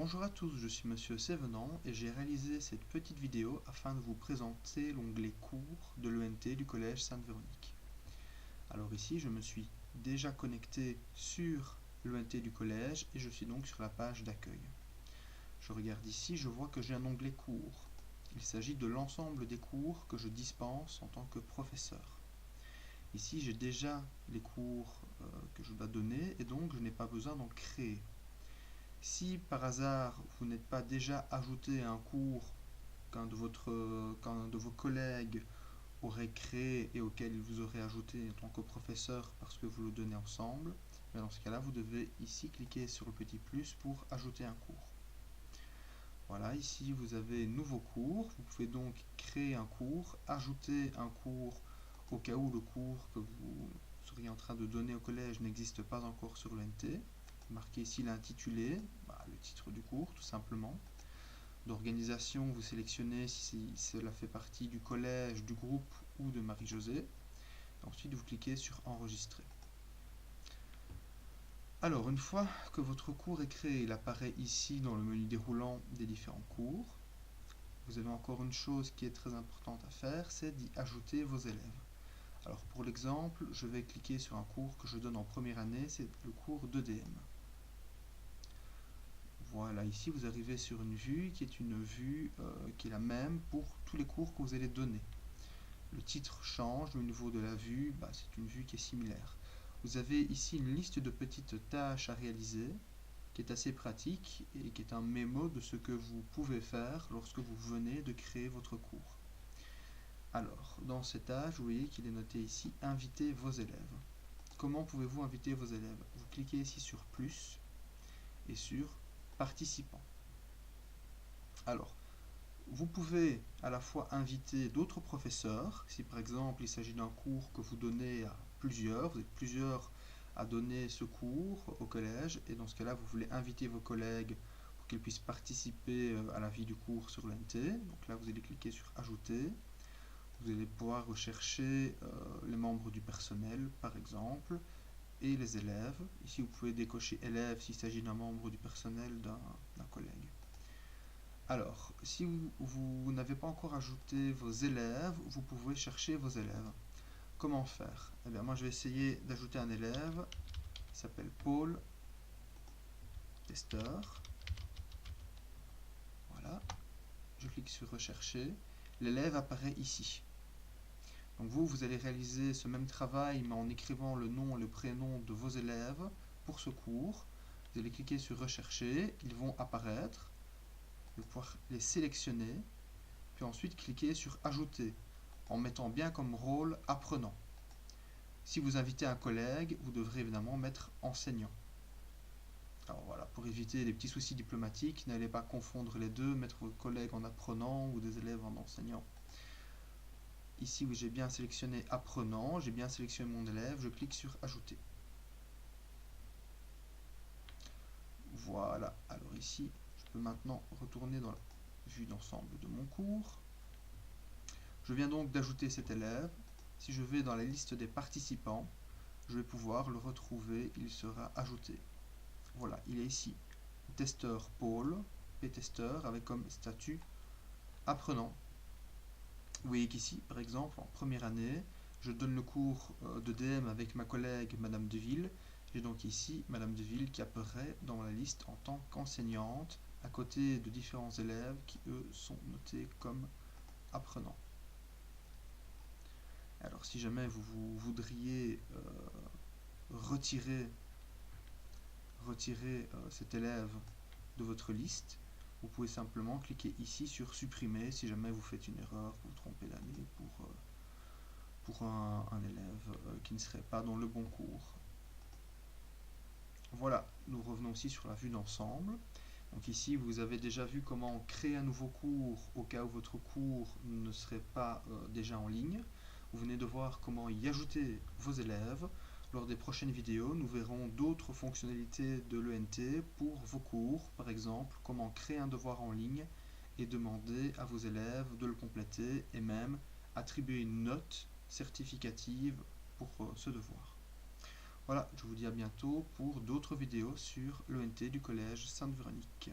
Bonjour à tous, je suis Monsieur Sévenant et j'ai réalisé cette petite vidéo afin de vous présenter l'onglet cours de l'ENT du Collège Sainte-Véronique. Alors ici, je me suis déjà connecté sur l'ENT du Collège et je suis donc sur la page d'accueil. Je regarde ici, je vois que j'ai un onglet cours. Il s'agit de l'ensemble des cours que je dispense en tant que professeur. Ici, j'ai déjà les cours que je dois donner et donc je n'ai pas besoin d'en créer. Si par hasard vous n'êtes pas déjà ajouté à un cours qu'un de vos collègues aurait créé et auquel il vous aurait ajouté en tant que professeur parce que vous le donnez ensemble, dans ce cas-là, vous devez ici cliquer sur le petit plus pour ajouter un cours. Voilà, ici vous avez nouveau cours. Vous pouvez donc créer un cours, ajouter un cours au cas où le cours que vous seriez en train de donner au collège n'existe pas encore sur l'ENT. Marquez ici l'intitulé, le titre du cours tout simplement. D'organisation, vous sélectionnez si cela fait partie du collège, du groupe ou de Marie-Josée. Ensuite, vous cliquez sur enregistrer. Alors, une fois que votre cours est créé, il apparaît ici dans le menu déroulant des différents cours. Vous avez encore une chose qui est très importante à faire, c'est d'y ajouter vos élèves. Alors pour l'exemple, je vais cliquer sur un cours que je donne en première année, c'est le cours d'EDM. Voilà, ici vous arrivez sur une vue qui est une vue qui est la même pour tous les cours que vous allez donner. Le titre change, mais au niveau de la vue, c'est une vue qui est similaire. Vous avez ici une liste de petites tâches à réaliser, qui est assez pratique et qui est un mémo de ce que vous pouvez faire lorsque vous venez de créer votre cours. Alors, dans cette tâche, vous voyez qu'il est noté ici « Inviter vos élèves ». Comment pouvez-vous inviter vos élèves? Vous cliquez ici sur « Plus » et sur « Participants ». Alors, vous pouvez à la fois inviter d'autres professeurs, si par exemple il s'agit d'un cours que vous donnez à plusieurs, vous êtes plusieurs à donner ce cours au collège, et dans ce cas-là, vous voulez inviter vos collègues pour qu'ils puissent participer à la vie du cours sur l'ENT. Donc là, vous allez cliquer sur « Ajouter ». Vous allez pouvoir rechercher les membres du personnel, par exemple, et les élèves. Ici, vous pouvez décocher élèves s'il s'agit d'un membre du personnel d'un collègue. Alors, si vous n'avez pas encore ajouté vos élèves, vous pouvez chercher vos élèves. Comment faire? Eh bien, moi, je vais essayer d'ajouter un élève qui s'appelle Paul, testeur. Voilà. Je clique sur rechercher. L'élève apparaît ici. Donc vous allez réaliser ce même travail, mais en écrivant le nom et le prénom de vos élèves pour ce cours. Vous allez cliquer sur rechercher, ils vont apparaître. Vous allez pouvoir les sélectionner, puis ensuite cliquer sur ajouter, en mettant bien comme rôle apprenant. Si vous invitez un collègue, vous devrez évidemment mettre enseignant. Alors voilà, pour éviter les petits soucis diplomatiques, n'allez pas confondre les deux, mettre vos collègues en apprenant ou des élèves en enseignant. Ici, où j'ai bien sélectionné apprenant, j'ai bien sélectionné mon élève, je clique sur ajouter. Voilà, alors ici, je peux maintenant retourner dans la vue d'ensemble de mon cours. Je viens donc d'ajouter cet élève. Si je vais dans la liste des participants, je vais pouvoir le retrouver, il sera ajouté. Voilà, il est ici. Testeur Paul, P-testeur, avec comme statut apprenant. Vous voyez qu'ici, par exemple, en première année, je donne le cours de DM avec ma collègue Madame Deville. J'ai donc ici Madame Deville qui apparaît dans la liste en tant qu'enseignante, à côté de différents élèves qui, eux, sont notés comme apprenants. Alors, si jamais vous voudriez retirer cet élève de votre liste, vous pouvez simplement cliquer ici sur supprimer si jamais vous faites une erreur, vous trompez l'année pour un élève qui ne serait pas dans le bon cours. Voilà, nous revenons aussi sur la vue d'ensemble. Donc ici, vous avez déjà vu comment créer un nouveau cours au cas où votre cours ne serait pas déjà en ligne. Vous venez de voir comment y ajouter vos élèves. Lors des prochaines vidéos, nous verrons d'autres fonctionnalités de l'ENT pour vos cours, par exemple comment créer un devoir en ligne et demander à vos élèves de le compléter et même attribuer une note certificative pour ce devoir. Voilà, je vous dis à bientôt pour d'autres vidéos sur l'ENT du Collège Sainte-Véronique.